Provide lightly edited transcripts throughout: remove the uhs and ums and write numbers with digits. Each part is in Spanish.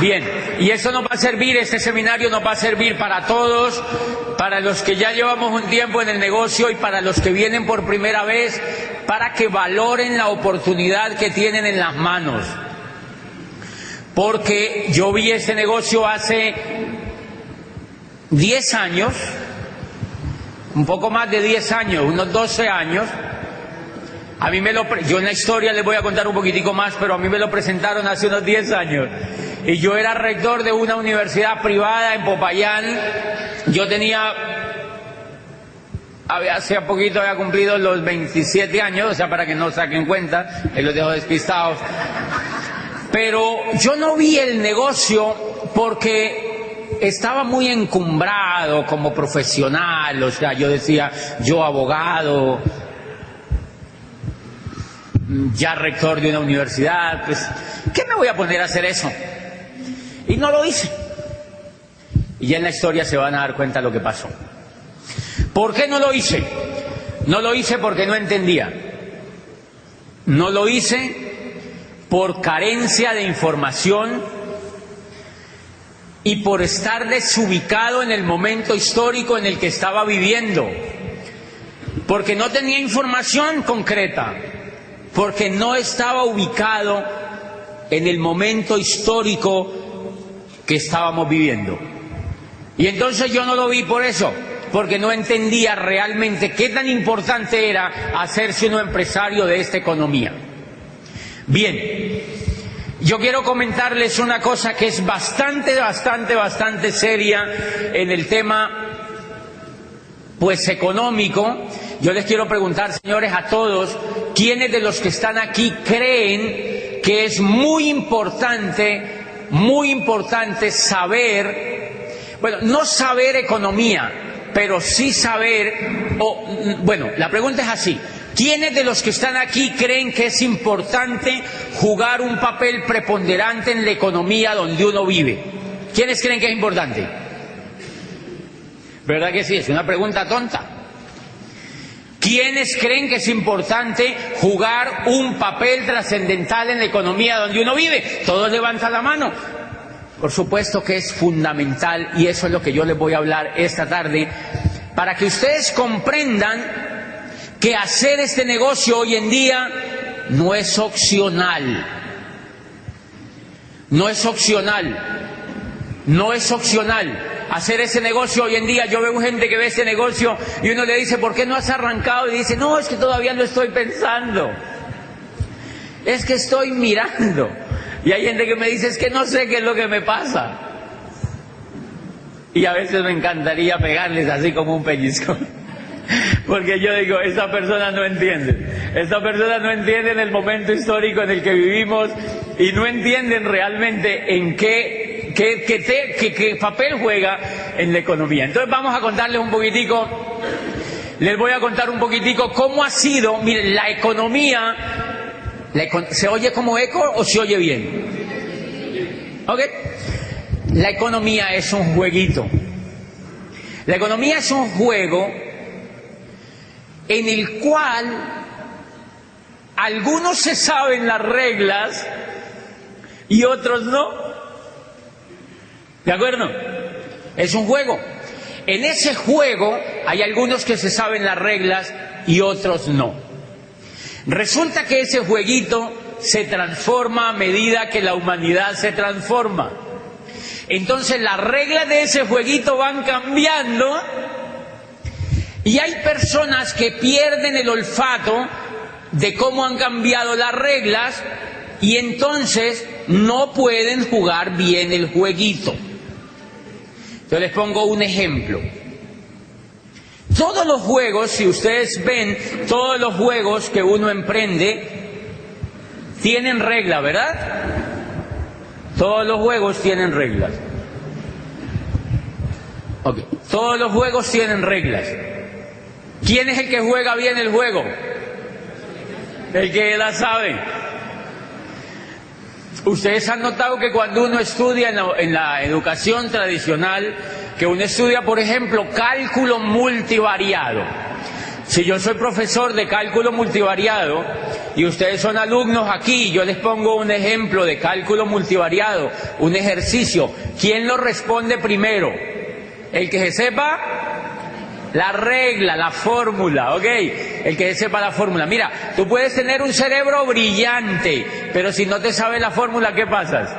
Bien, y eso nos va a servir, este seminario nos va a servir para todos, para los que ya llevamos un tiempo en el negocio y para los que vienen por primera vez, para que valoren la oportunidad que tienen en las manos. Porque yo vi este negocio hace 10 años, un poco más de 10 años, unos 12 años. Yo en la historia les voy a contar un poquitico más, pero a mí me lo presentaron hace unos 10 años. Y yo era rector de una universidad privada en Popayán. Yo hace poquito había cumplido los 27 años, o sea, para que no saquen cuenta, los dejo despistados. Pero yo no vi el negocio porque estaba muy encumbrado como profesional, o sea, yo decía, yo abogado, ya rector de una universidad, pues, ¿qué me voy a poner a hacer eso? Y no lo hice. Y ya en la historia se van a dar cuenta lo que pasó. ¿Por qué no lo hice? No lo hice porque no entendía. No lo hice por carencia de información y por estar desubicado en el momento histórico en el que estaba viviendo. Porque no tenía información concreta. Porque no estaba ubicado en el momento histórico que estábamos viviendo. Y entonces yo no lo vi por eso, porque no entendía realmente qué tan importante era hacerse uno empresario de esta economía. Bien, yo quiero comentarles una cosa que es bastante seria en el tema, pues, económico. Yo les quiero preguntar, señores, a todos, ¿quiénes de los que están aquí creen que es muy importante saber, bueno, no saber economía, pero sí saber, la pregunta es así: ¿quiénes de los que están aquí creen que es importante jugar un papel preponderante en la economía donde uno vive? ¿Quiénes creen que es importante? ¿Verdad que sí? Es una pregunta tonta. ¿Quiénes creen que es importante jugar un papel trascendental en la economía donde uno vive? Todos levantan la mano. Por supuesto que es fundamental, y eso es lo que yo les voy a hablar esta tarde, para que ustedes comprendan que hacer este negocio hoy en día no es opcional. No es opcional. No es opcional. Hacer ese negocio hoy en día, yo veo gente que ve ese negocio y uno le dice, ¿por qué no has arrancado? Y dice, no, es que todavía lo estoy pensando. Es que estoy mirando. Y hay gente que me dice, es que no sé qué es lo que me pasa. Y a veces me encantaría pegarles así como un pellizcón. Porque yo digo, esta persona no entiende. Esta persona no entiende en el momento histórico en el que vivimos y no entienden realmente en qué papel juega en la economía. Entonces vamos a contarles un poquitico, les voy a contar un poquitico cómo ha sido, miren, la economía. ¿Se oye como eco o se oye bien? ¿Ok? La economía es un jueguito. La economía es un juego en el cual algunos se saben las reglas y otros no. ¿De acuerdo? Es un juego. En ese juego hay algunos que se saben las reglas y otros no. Resulta que ese jueguito se transforma a medida que la humanidad se transforma. Entonces las reglas de ese jueguito van cambiando y hay personas que pierden el olfato de cómo han cambiado las reglas y entonces no pueden jugar bien el jueguito. Yo les pongo un ejemplo. Todos los juegos, si ustedes ven, todos los juegos que uno emprende tienen reglas, ¿verdad? Todos los juegos tienen reglas. Ok. Todos los juegos tienen reglas. ¿Quién es el que juega bien el juego? El que la sabe. Ustedes han notado que cuando uno estudia en la educación tradicional, que uno estudia, por ejemplo, cálculo multivariado. Si yo soy profesor de cálculo multivariado y ustedes son alumnos aquí, yo les pongo un ejemplo de cálculo multivariado, un ejercicio, ¿quién lo responde primero? El que se sepa la regla, la fórmula, ¿ok? El que sepa la fórmula. Mira, tú puedes tener un cerebro brillante, pero si no te sabes la fórmula, ¿qué pasas?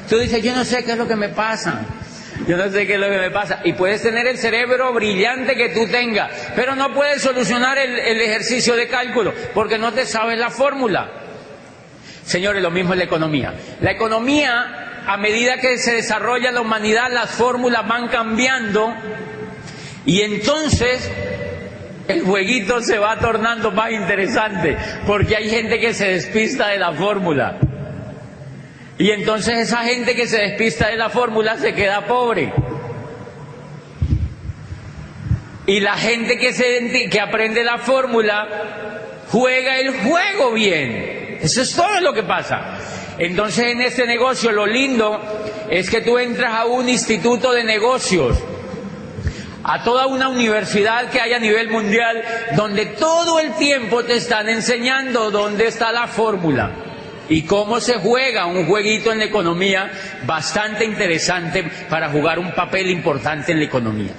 Tú dices, yo no sé qué es lo que me pasa. Yo no sé qué es lo que me pasa. Y puedes tener el cerebro brillante que tú tengas, pero no puedes solucionar el ejercicio de cálculo, porque no te sabes la fórmula. Señores, lo mismo es la economía. La economía, a medida que se desarrolla la humanidad, las fórmulas van cambiando, y entonces el jueguito se va tornando más interesante, porque hay gente que se despista de la fórmula. Y entonces esa gente que se despista de la fórmula se queda pobre. Y la gente que aprende la fórmula juega el juego bien. Eso es todo lo que pasa. Entonces en este negocio lo lindo es que tú entras a un instituto de negocios, a toda una universidad que hay a nivel mundial, donde todo el tiempo te están enseñando dónde está la fórmula y cómo se juega un jueguito en la economía bastante interesante para jugar un papel importante en la economía.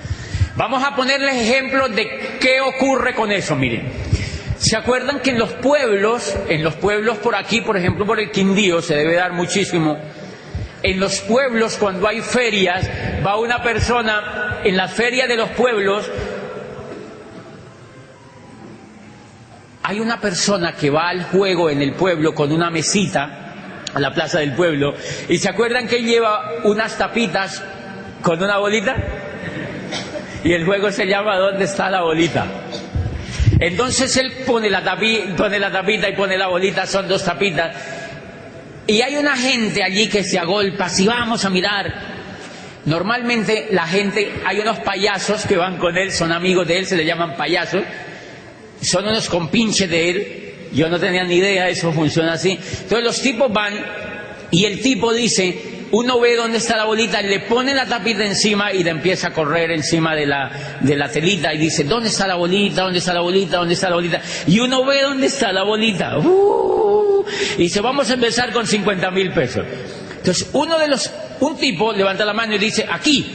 Vamos a ponerles ejemplos de qué ocurre con eso. Miren, ¿se acuerdan que en los pueblos por aquí, por ejemplo por el Quindío, se debe dar muchísimo? En los pueblos, cuando hay ferias, va una persona en las ferias de los pueblos. Hay una persona que va al juego en el pueblo con una mesita a la plaza del pueblo, y ¿se acuerdan que él lleva unas tapitas con una bolita? Y el juego se llama ¿Dónde está la bolita? Entonces él pone la tapita y pone la bolita, son dos tapitas, y hay una gente allí que se agolpa, si vamos a mirar. Normalmente la gente, hay unos payasos que van con él, son amigos de él, se le llaman payasos, son unos compinches de él, yo no tenía ni idea, eso funciona así. Entonces los tipos van y el tipo dice, uno ve dónde está la bolita, le pone la tapita encima y le empieza a correr encima de la telita y dice, ¿dónde está la bolita? ¿Dónde está la bolita? ¿Dónde está la bolita? Y uno ve dónde está la bolita. Y dice, vamos a empezar con 50,000 pesos. Entonces un tipo levanta la mano y dice, aquí,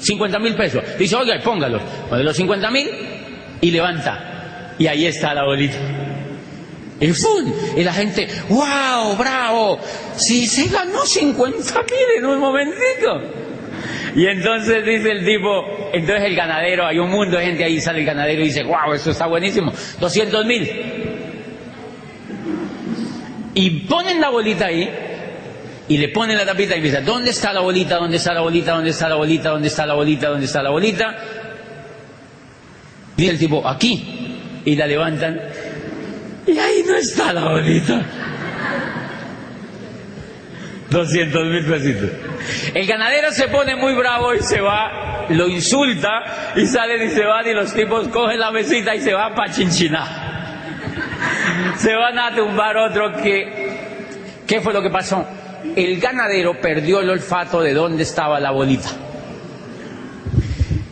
50,000 pesos. Dice, oiga, póngalos. Pone los 50,000 y levanta. Y ahí está la bolita. Y ¡fum! Y la gente, ¡wow! ¡Bravo! Si se ganó 50,000 en un momentito. Y entonces dice el tipo, entonces el ganadero, hay un mundo de gente ahí, sale el ganadero y dice, ¡wow! Eso está buenísimo. 200,000. Y ponen la bolita ahí, y le ponen la tapita y dice, ¿dónde está la bolita? ¿Dónde está la bolita? ¿Dónde está la bolita? ¿Dónde está la bolita? ¿Dónde está la bolita? Dice el tipo, aquí. Y la levantan, y ahí no está la bolita. 200,000 pesitos. El ganadero se pone muy bravo y se va, lo insulta, y salen y se van, y los tipos cogen la mesita y se van para Chinchiná. Se van a tumbar otro ¿Qué fue lo que pasó? El ganadero perdió el olfato de dónde estaba la bolita.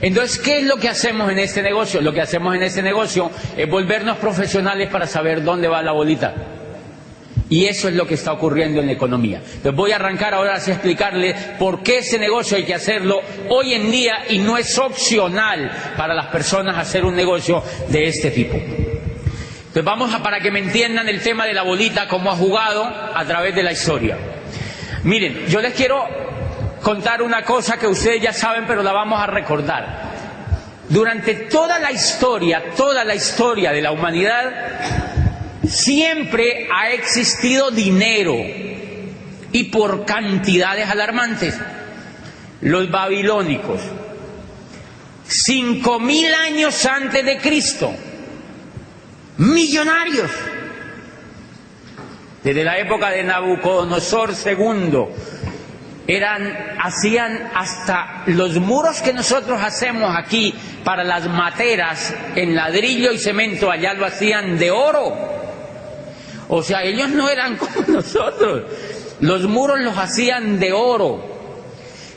Entonces, ¿qué es lo que hacemos en este negocio? Lo que hacemos en este negocio es volvernos profesionales para saber dónde va la bolita. Y eso es lo que está ocurriendo en la economía. Entonces voy a arrancar ahora así a explicarles por qué ese negocio hay que hacerlo hoy en día y no es opcional para las personas hacer un negocio de este tipo. Entonces para que me entiendan el tema de la bolita, cómo ha jugado a través de la historia. Miren, yo les quiero contar una cosa que ustedes ya saben, pero la vamos a recordar. Durante toda la historia de la humanidad, siempre ha existido dinero, y por cantidades alarmantes. Los babilónicos, 5,000 años antes de Cristo, millonarios. Desde la época de Nabucodonosor II, hacían hasta los muros que nosotros hacemos aquí para las materas en ladrillo y cemento, allá lo hacían de oro. O sea, ellos no eran como nosotros. Los muros los hacían de oro.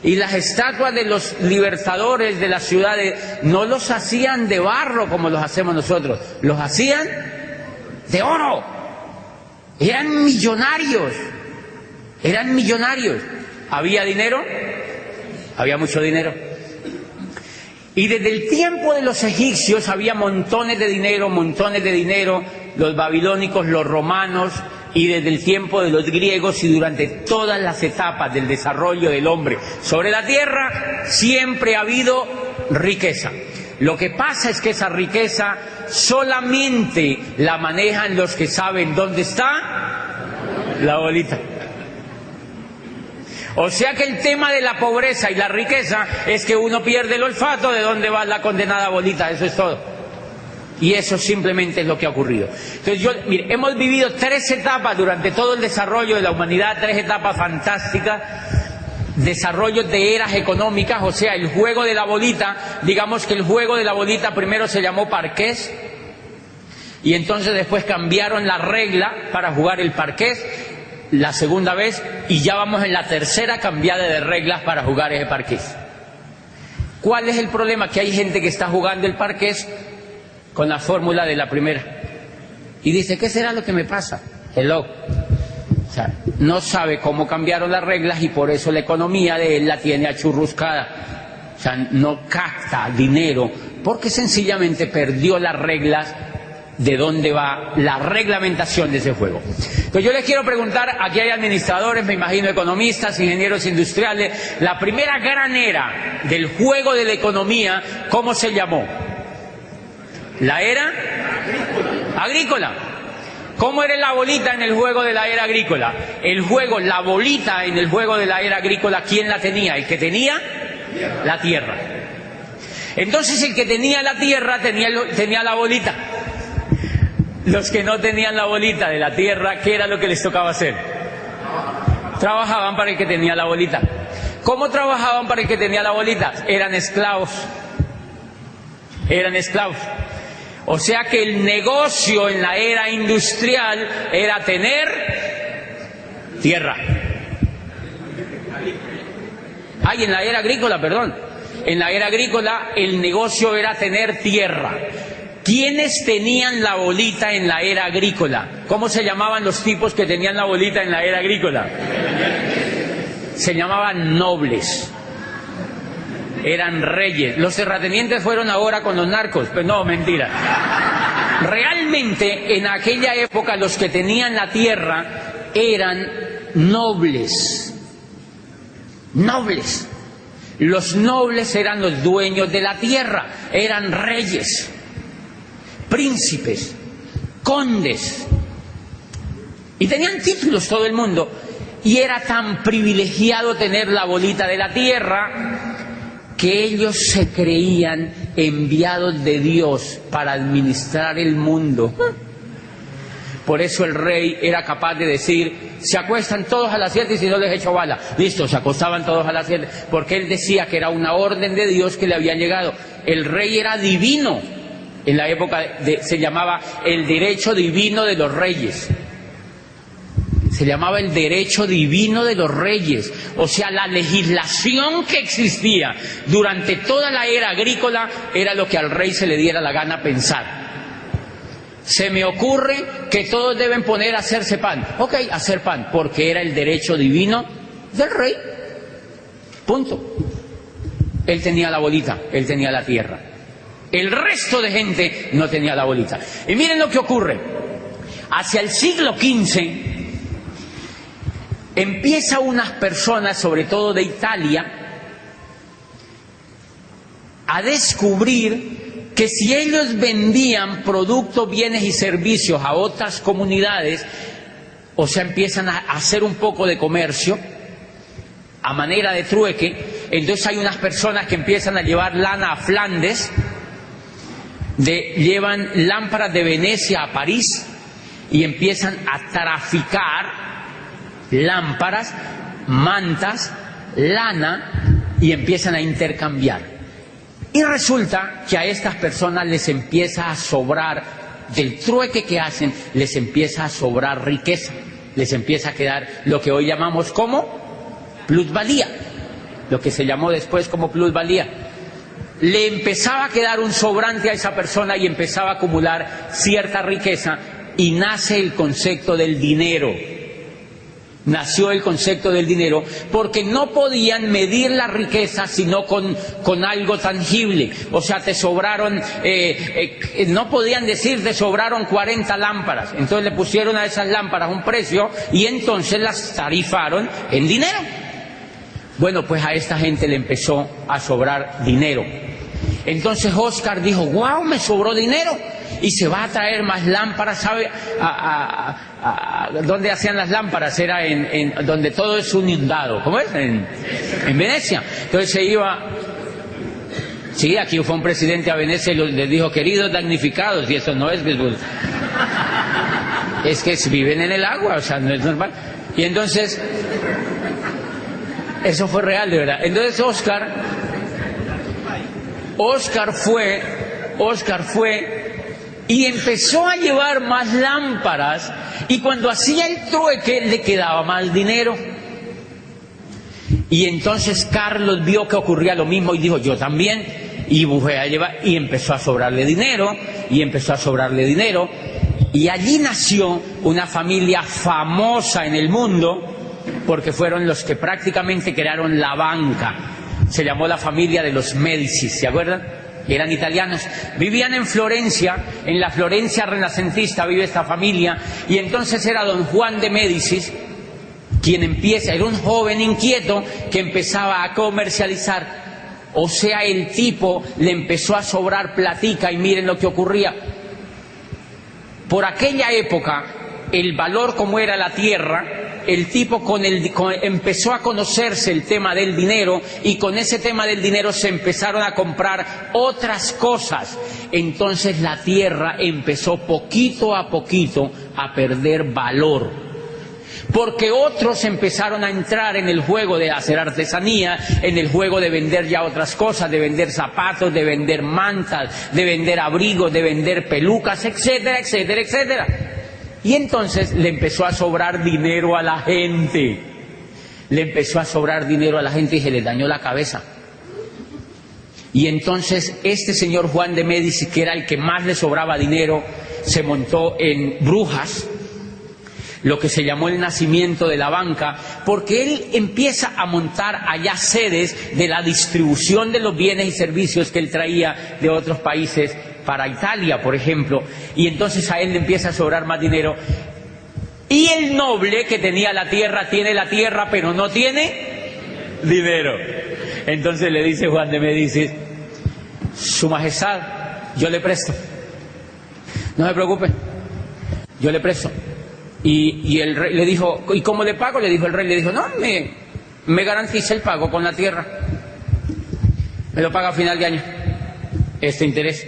Y las estatuas de los libertadores de las ciudades no los hacían de barro como los hacemos nosotros, los hacían de oro. Eran millonarios, eran millonarios. ¿Había dinero? Había mucho dinero. Y desde el tiempo de los egipcios había montones de dinero, los babilónicos, los romanos, y desde el tiempo de los griegos, y durante todas las etapas del desarrollo del hombre sobre la tierra, siempre ha habido riqueza. Lo que pasa es que esa riqueza solamente la manejan los que saben dónde está la bolita. O sea que el tema de la pobreza y la riqueza es que uno pierde el olfato de dónde va la condenada bolita, eso es todo. Y eso simplemente es lo que ha ocurrido. Entonces mire, hemos vivido 3 etapas durante todo el desarrollo de la humanidad, 3 etapas fantásticas, desarrollos de eras económicas, o sea, el juego de la bolita, digamos que el juego de la bolita primero se llamó parqués, y entonces después cambiaron la regla para jugar el parqués, la segunda vez, y ya vamos en la tercera cambiada de reglas para jugar ese parqués. ¿Cuál es el problema? Que hay gente que está jugando el parqués con la fórmula de la primera y dice, ¿qué será lo que me pasa? Hello. O sea, no sabe cómo cambiaron las reglas y por eso la economía de él la tiene achurruscada. O sea, no capta dinero porque sencillamente perdió las reglas de dónde va la reglamentación de ese juego. Entonces yo les quiero preguntar, aquí hay administradores, me imagino economistas, ingenieros industriales, la primera gran era del juego de la economía, ¿cómo se llamó? La era agrícola. ¿Cómo era la bolita en el juego de la era agrícola? La bolita en el juego de la era agrícola, ¿quién la tenía? El que tenía la tierra. Entonces el que tenía la tierra tenía la bolita. Los que no tenían la bolita de la tierra, ¿qué era lo que les tocaba hacer? Trabajaban para el que tenía la bolita. ¿Cómo trabajaban para el que tenía la bolita? Eran esclavos. Eran esclavos. O sea que el negocio en la era industrial era tener tierra. Ay, en la era agrícola, perdón. En la era agrícola el negocio era tener tierra. ¿Quiénes tenían la bolita en la era agrícola? ¿Cómo se llamaban los tipos que tenían la bolita en la era agrícola? Se llamaban nobles. Eran reyes. Los terratenientes fueron ahora con los narcos. Pues no, mentira. Realmente en aquella época los que tenían la tierra eran nobles. Nobles. Los nobles eran los dueños de la tierra. Eran reyes, príncipes, condes. Y tenían títulos todo el mundo. Y era tan privilegiado tener la bolita de la tierra que ellos se creían enviados de Dios para administrar el mundo. Por eso el rey era capaz de decir, se acuestan todos a las 7 y si no les echo bala. Listo, se acostaban todos a las 7, porque él decía que era una orden de Dios que le había llegado. El rey era divino. En la época se llamaba el derecho divino de los reyes. Se llamaba el derecho divino de los reyes. O sea, la legislación que existía durante toda la era agrícola era lo que al rey se le diera la gana pensar. Se me ocurre que todos deben poner a hacerse pan. Ok, hacer pan, porque era el derecho divino del rey. Punto. Él tenía la bolita, él tenía la tierra. El resto de gente no tenía la bolita. Y miren lo que ocurre. Hacia el siglo XV empieza unas personas, sobre todo de Italia, a descubrir que si ellos vendían productos, bienes y servicios a otras comunidades, o sea, empiezan a hacer un poco de comercio a manera de trueque, entonces hay unas personas que empiezan a llevar lana a Flandes, llevan lámparas de Venecia a París y empiezan a traficar lámparas, mantas, lana, y empiezan a intercambiar. Y resulta que a estas personas les empieza a sobrar, del trueque que hacen, les empieza a sobrar riqueza, les empieza a quedar lo que hoy llamamos como plusvalía, lo que se llamó después como plusvalía. Le empezaba a quedar un sobrante a esa persona y empezaba a acumular cierta riqueza, y nace el concepto del dinero. Nació el concepto del dinero porque no podían medir la riqueza sino con algo tangible. O sea, te sobraron, no podían decir te sobraron 40 lámparas. Entonces le pusieron a esas lámparas un precio y entonces las tarifaron en dinero. Bueno, pues a esta gente le empezó a sobrar dinero. Entonces Oscar dijo, wow, me sobró dinero. Y se va a traer más lámparas, ¿sabe? ¿Dónde hacían las lámparas? Era donde todo es inundado. ¿Cómo es? En Venecia. Entonces se iba... Sí, aquí fue un presidente a Venecia y les dijo, queridos damnificados, y eso no es... Es que viven en el agua, o sea, no es normal. Y entonces... Eso fue real, de verdad. Entonces Oscar fue y empezó a llevar más lámparas, y cuando hacía el trueque le quedaba más dinero. Y entonces Carlos vio que ocurría lo mismo y dijo, yo también, y fue a llevar, y empezó a sobrarle dinero, y allí nació una familia famosa en el mundo, porque fueron los que prácticamente crearon la banca. Se llamó la familia de los Médici, ¿se acuerdan? Eran italianos, vivían en Florencia, en la Florencia renacentista vive esta familia, y entonces era don Juan de Médicis quien era un joven inquieto que empezaba a comercializar. O sea, el tipo le empezó a sobrar platica, y miren lo que ocurría. Por aquella época, el valor como era la tierra, el tipo empezó a conocerse el tema del dinero, y con ese tema del dinero se empezaron a comprar otras cosas. Entonces la tierra empezó poquito a poquito a perder valor, porque otros empezaron a entrar en el juego de hacer artesanía, en el juego de vender ya otras cosas, de vender zapatos, de vender mantas, de vender abrigos, de vender pelucas, etcétera, etcétera, etcétera. Y entonces le empezó a sobrar dinero a la gente. Y se le dañó la cabeza. Y entonces este señor Juan de Médici, que era el que más le sobraba dinero, se montó en Brujas, lo que se llamó el nacimiento de la banca, porque él empieza a montar allá sedes de la distribución de los bienes y servicios que él traía de otros países para Italia, por ejemplo, y entonces a él le empieza a sobrar más dinero. Y el noble que tenía la tierra, tiene la tierra pero no tiene dinero. Entonces le dice Juan de Médicis, Su Majestad, yo le presto, no se preocupe, yo le presto. Y el rey le dijo, ¿y cómo le pago? Le dijo el rey, no, me garantiza el pago con la tierra, me lo paga a final de año, este interés.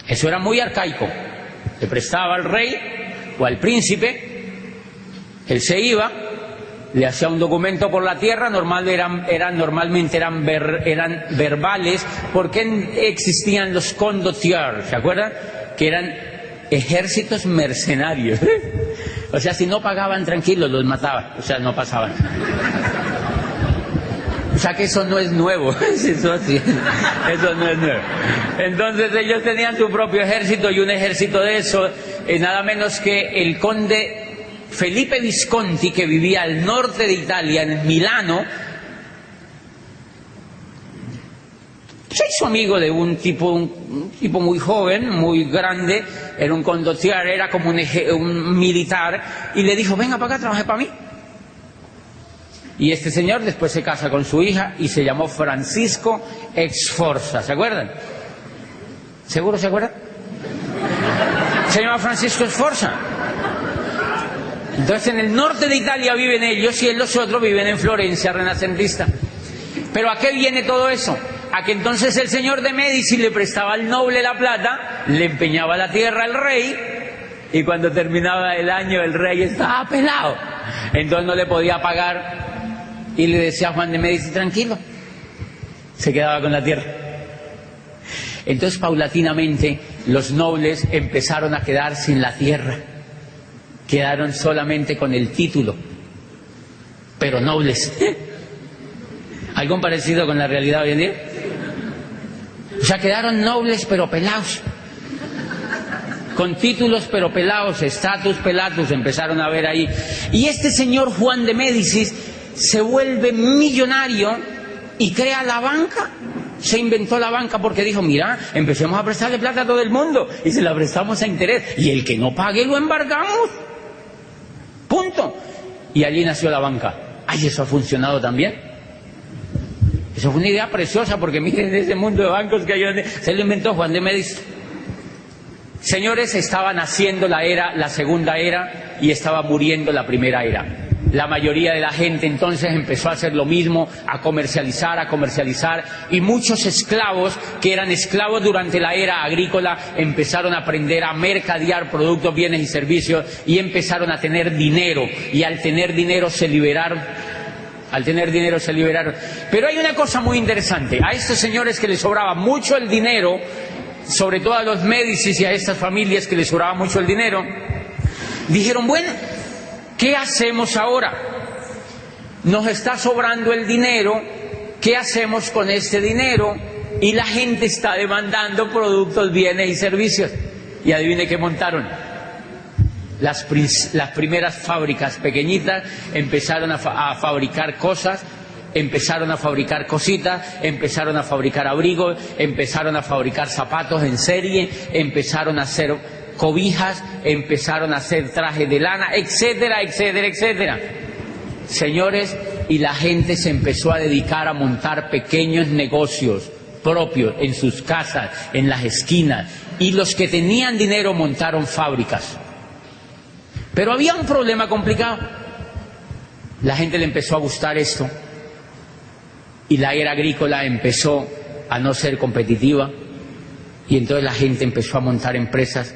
Eso era muy arcaico. Le prestaba al rey o al príncipe, él se iba, le hacía un documento por la tierra, normalmente eran verbales, porque existían los condottieri, ¿se acuerdan? Que eran ejércitos mercenarios. O sea, si no pagaban tranquilos, los mataban, o sea, no pasaban. O sea que eso no es nuevo, eso no es nuevo. Entonces ellos tenían su propio ejército, y un ejército de eso, nada menos que el conde Felipe Visconti, que vivía al norte de Italia, en Milano, se hizo amigo de un tipo muy joven, muy grande, era un condottiere, era como un militar, y le dijo, venga para acá, trabaje para mí. Y este señor después se casa con su hija y se llamó Francisco Sforza, ¿se acuerdan? ¿Seguro se acuerdan? Se llama Francisco Sforza. Entonces en el norte de Italia viven ellos, y los otros viven en Florencia renacentista. Pero ¿a qué viene todo eso? A que entonces el señor de Médici le prestaba al noble la plata, le empeñaba la tierra al rey, y cuando terminaba el año el rey estaba pelado, entonces no le podía pagar. Y le decía a Juan de Médici, tranquilo, se quedaba con la tierra. Entonces paulatinamente los nobles empezaron a quedar sin la tierra, quedaron solamente con el título, pero nobles. ¿Algo parecido con la realidad hoy en día? O sea, quedaron nobles pero pelados, con títulos pero pelados, status pelatus, empezaron a ver ahí. Y este señor Juan de Médicis se vuelve millonario y crea la banca. Se inventó la banca porque dijo, mira, empecemos a prestarle plata a todo el mundo y se la prestamos a interés. Y el que no pague lo embargamos. Punto. Y allí nació la banca. Ay, eso ha funcionado también. Eso fue una idea preciosa porque miren ese mundo de bancos que hay, se lo inventó Juan de Médicis. Señores, estaba naciendo la segunda era y estaba muriendo la primera era. La mayoría de la gente entonces empezó a hacer lo mismo, a comercializar, y muchos esclavos, que eran esclavos durante la era agrícola, empezaron a aprender a mercadear productos, bienes y servicios, y empezaron a tener dinero, y al tener dinero se liberaron. Pero hay una cosa muy interesante, a estos señores que les sobraba mucho el dinero, sobre todo a los Médicis y a estas familias que les sobraba mucho el dinero, dijeron, bueno, ¿qué hacemos ahora? Nos está sobrando el dinero, ¿qué hacemos con este dinero? Y la gente está demandando productos, bienes y servicios. Y adivine qué montaron. Las primeras fábricas pequeñitas empezaron a fabricar cosas, empezaron a fabricar cositas, empezaron a fabricar abrigos, empezaron a fabricar zapatos en serie, empezaron a hacer cobijas, empezaron a hacer trajes de lana, etcétera, etcétera, etcétera. Señores, y la gente se empezó a dedicar a montar pequeños negocios propios en sus casas, en las esquinas, y los que tenían dinero montaron fábricas. Pero había un problema complicado. La gente le empezó a gustar esto y la era agrícola empezó a no ser competitiva y entonces la gente empezó a montar empresas,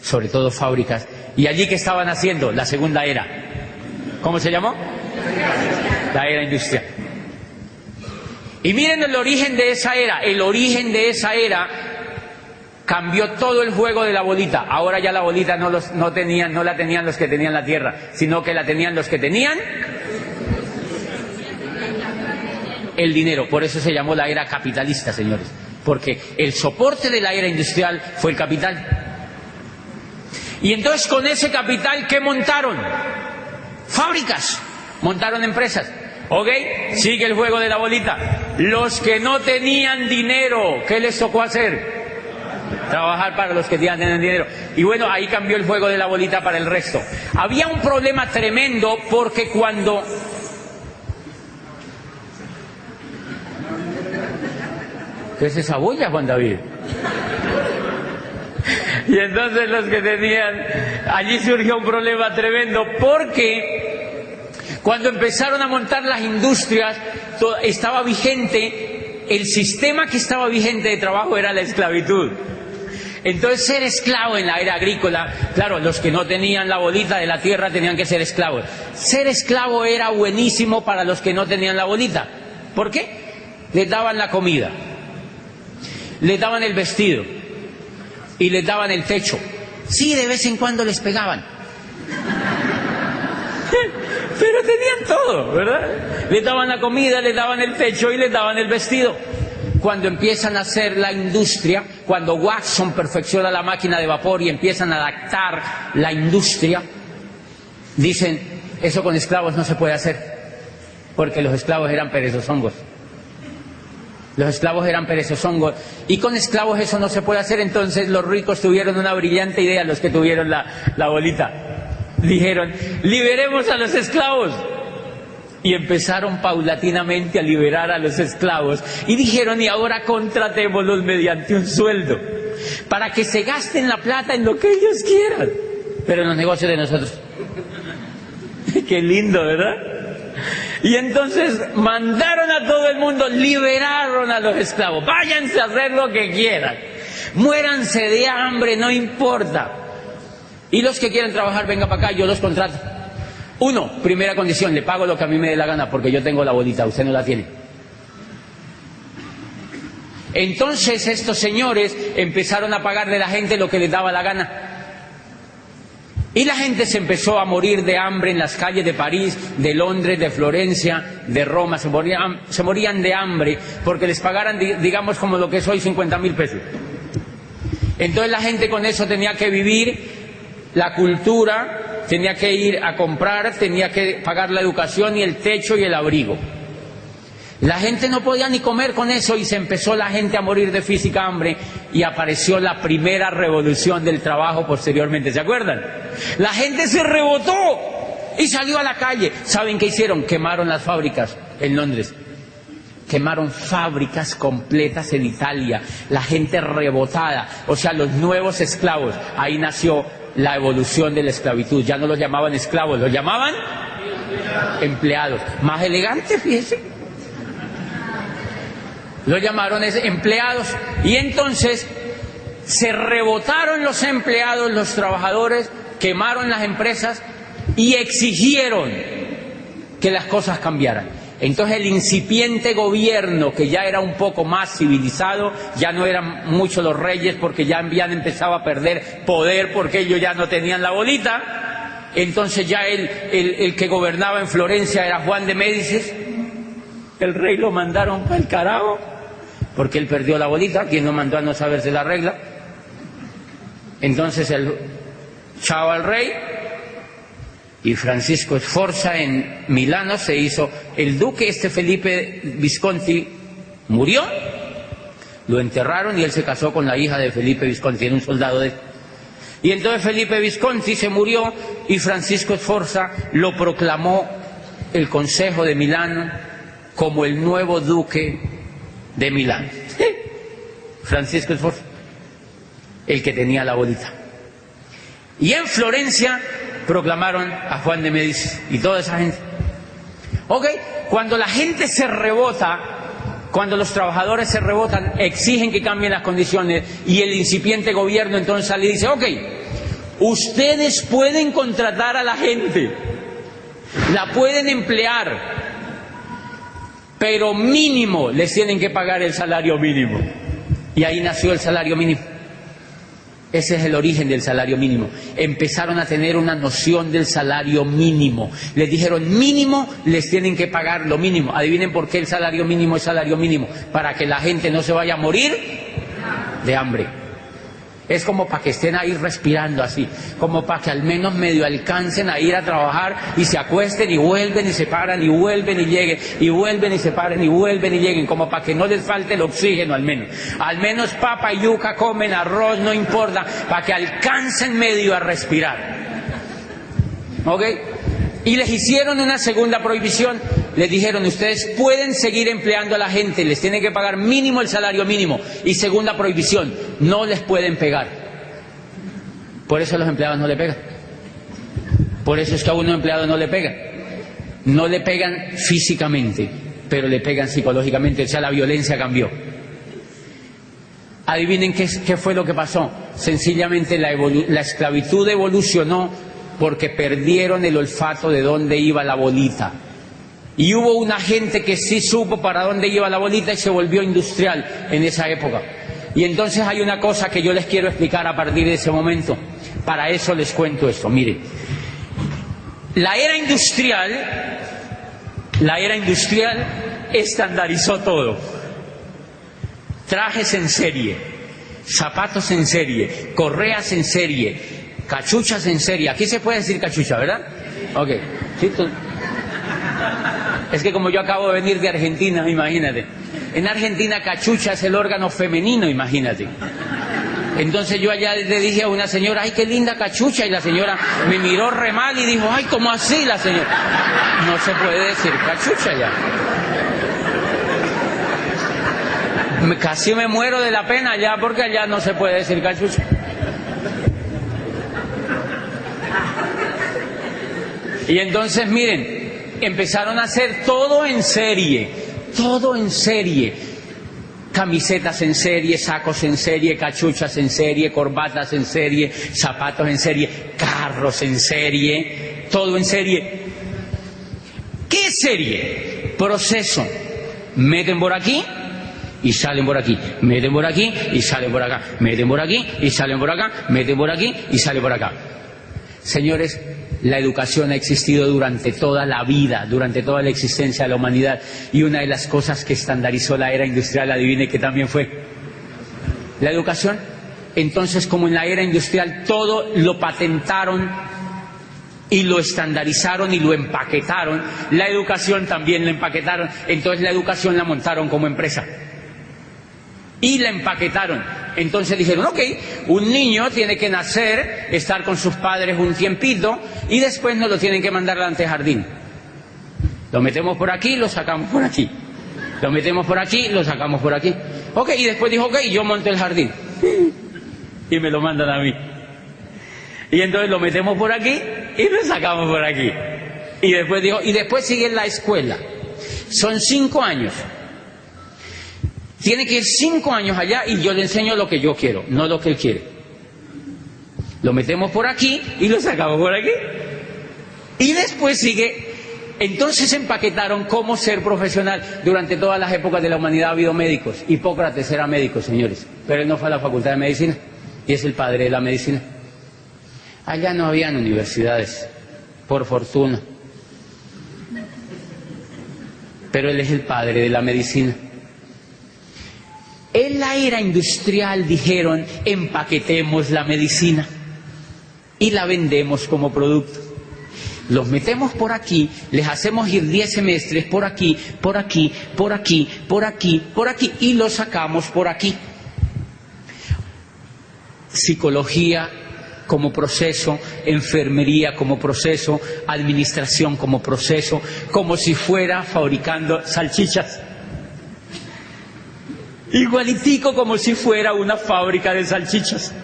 sobre todo fábricas, y allí que estaban haciendo la segunda era. ¿Cómo se llamó? La era industrial. Y miren el origen de esa era. El origen de esa era cambió todo el juego de la bolita. Ahora ya la bolita no la tenían los que tenían la tierra, sino que la tenían los que tenían el dinero. Por eso se llamó la era capitalista, señores, porque el soporte de la era industrial fue el capital. Y entonces con ese capital, ¿qué montaron? Fábricas, montaron empresas. ¿Ok? Sigue el juego de la bolita. Los que no tenían dinero, ¿qué les tocó hacer? Trabajar para los que tenían dinero. Y bueno, ahí cambió el juego de la bolita para el resto. Había un problema tremendo porque cuando... ¿Qué es esa boya, Juan David? Y entonces los que tenían... Allí surgió un problema tremendo porque cuando empezaron a montar las industrias estaba vigente, el sistema que estaba vigente de trabajo era la esclavitud. Entonces ser esclavo en la era agrícola, claro, los que no tenían la bolita de la tierra tenían que ser esclavos. Ser esclavo era buenísimo para los que no tenían la bolita. ¿Por qué? Les daban la comida, les daban el vestido y les daban el techo. Sí, de vez en cuando les pegaban. Pero tenían todo, ¿verdad? Les daban la comida, les daban el techo y les daban el vestido. Cuando empiezan a hacer la industria, cuando Watson perfecciona la máquina de vapor y empiezan a adaptar la industria, dicen, eso con esclavos no se puede hacer, porque los esclavos eran perezosongos. Los esclavos eran perezosongos, y con esclavos eso no se puede hacer. Entonces los ricos tuvieron una brillante idea, los que tuvieron la bolita. Dijeron, liberemos a los esclavos. Y empezaron paulatinamente a liberar a los esclavos. Y dijeron, y ahora contratémoslos mediante un sueldo, para que se gasten la plata en lo que ellos quieran, pero en los negocios de nosotros. Qué lindo, ¿verdad? Y entonces mandaron a todo el mundo, liberaron a los esclavos. Váyanse a hacer lo que quieran. Muéranse de hambre, no importa. Y los que quieran trabajar, venga para acá, yo los contrato. Uno, primera condición, le pago lo que a mí me dé la gana porque yo tengo la bolita, usted no la tiene. Entonces estos señores empezaron a pagarle a la gente lo que les daba la gana. Y la gente se empezó a morir de hambre en las calles de París, de Londres, de Florencia, de Roma. Se morían de hambre porque les pagaran, digamos, como lo que es hoy, 50.000 pesos. Entonces la gente con eso tenía que vivir, la cultura, tenía que ir a comprar, tenía que pagar la educación y el techo y el abrigo. La gente no podía ni comer con eso y se empezó la gente a morir de física hambre y apareció la primera revolución del trabajo posteriormente, ¿se acuerdan? La gente se rebotó y salió a la calle. ¿Saben qué hicieron? Quemaron las fábricas en Londres. Quemaron fábricas completas en Italia, la gente rebotada, o sea, los nuevos esclavos. Ahí nació la evolución de la esclavitud. Ya no los llamaban esclavos, los llamaban empleados. Más elegante, fíjense. Los llamaron empleados. Y entonces se rebotaron los empleados, los trabajadores, quemaron las empresas y exigieron que las cosas cambiaran. Entonces el incipiente gobierno, que ya era un poco más civilizado, ya no eran muchos los reyes porque ya habían empezado a perder poder porque ellos ya no tenían la bolita. Entonces ya el que gobernaba en Florencia era Juan de Médicis. El rey lo mandaron para el carajo porque él perdió la bolita. ¿Quién lo mandó a no saberse la regla? Entonces chao al rey. Y Francisco Sforza en Milano se hizo el duque. Felipe Visconti murió, lo enterraron y él se casó con la hija de Felipe Visconti, era un soldado de... Y entonces Felipe Visconti se murió y Francisco Sforza lo proclamó el Consejo de Milán como el nuevo duque de Milán. Francisco Sforza, el que tenía la bolita. Y en Florencia proclamaron a Juan de Médicis y toda esa gente. Ok, cuando la gente se rebota, cuando los trabajadores se rebotan, exigen que cambien las condiciones y el incipiente gobierno entonces sale y dice, ok, ustedes pueden contratar a la gente, la pueden emplear, pero mínimo les tienen que pagar el salario mínimo. Y ahí nació el salario mínimo. Ese es el origen del salario mínimo. Empezaron a tener una noción del salario mínimo. Les dijeron, mínimo, les tienen que pagar lo mínimo. Adivinen por qué el salario mínimo es salario mínimo. Para que la gente no se vaya a morir de hambre. Es como para que estén ahí respirando así. Como para que al menos medio alcancen a ir a trabajar y se acuesten y vuelven y se paran y vuelven y lleguen. Y vuelven y se paren y vuelven y lleguen. Como para que no les falte el oxígeno al menos. Al menos papa y yuca comen, arroz, no importa. Para que alcancen medio a respirar. ¿Ok? Y les hicieron una segunda prohibición. Les dijeron, ustedes pueden seguir empleando a la gente, les tienen que pagar mínimo el salario mínimo. Y segunda prohibición, no les pueden pegar. Por eso los empleados no le pegan. Por eso es que a un empleado no le pegan. No le pegan físicamente, pero le pegan psicológicamente. O sea, la violencia cambió. Adivinen qué fue lo que pasó. Sencillamente la esclavitud evolucionó porque perdieron el olfato de dónde iba la bolita. Y hubo una gente que sí supo para dónde iba la bolita y se volvió industrial en esa época. Y entonces hay una cosa que yo les quiero explicar a partir de ese momento. Para eso les cuento esto. Miren, la era industrial estandarizó todo. Trajes en serie, zapatos en serie, correas en serie, cachuchas en serie. Aquí se puede decir cachucha, ¿verdad? Ok. ¿Sí? Es que como yo acabo de venir de Argentina, imagínate. En Argentina cachucha es el órgano femenino, imagínate. Entonces yo allá le dije a una señora, ay, qué linda cachucha, y la señora me miró re mal y dijo, ay, ¿cómo así la señora? No se puede decir cachucha ya. Casi me muero de la pena ya porque allá no se puede decir cachucha. Y entonces miren, empezaron a hacer todo en serie, camisetas en serie, sacos en serie, cachuchas en serie, corbatas en serie, zapatos en serie, carros en serie, todo en serie. ¿Qué serie? Proceso. Meten por aquí y salen por aquí, meten por aquí y salen por acá, meten por aquí y salen por acá, meten por aquí y salen por acá. Señores, la educación ha existido durante toda la vida, durante toda la existencia de la humanidad. Y una de las cosas que estandarizó la era industrial, adivine que también fue la educación. Entonces, como en la era industrial todo lo patentaron y lo estandarizaron y lo empaquetaron, la educación también la empaquetaron. Entonces la educación la montaron como empresa y la empaquetaron. Entonces dijeron, ok, un niño tiene que nacer, estar con sus padres un tiempito y después nos lo tienen que mandar al antejardín. Lo metemos por aquí, lo sacamos por aquí. Lo metemos por aquí, lo sacamos por aquí. Ok, y después dijo, ok, yo monto el jardín. Y me lo mandan a mí. Y entonces lo metemos por aquí y lo sacamos por aquí. Y después dijo, y después sigue la escuela. Son 5 años. Tiene que ir 5 años allá y yo le enseño lo que yo quiero, no lo que él quiere. Lo metemos por aquí y lo sacamos por aquí. Y después sigue. Entonces empaquetaron cómo ser profesional. Durante todas las épocas de la humanidad ha habido médicos. Hipócrates era médico, señores, pero él no fue a la facultad de medicina y es el padre de la medicina. Allá no habían universidades, por fortuna, pero él es el padre de la medicina. En la era industrial dijeron, empaquetemos la medicina y la vendemos como producto. Los metemos por aquí, les hacemos ir 10 semestres por aquí, por aquí, por aquí, por aquí, por aquí, y los sacamos por aquí. Psicología como proceso, enfermería como proceso, administración como proceso, como si fuera fabricando salchichas. Igualitico como si fuera una fábrica de salchichas.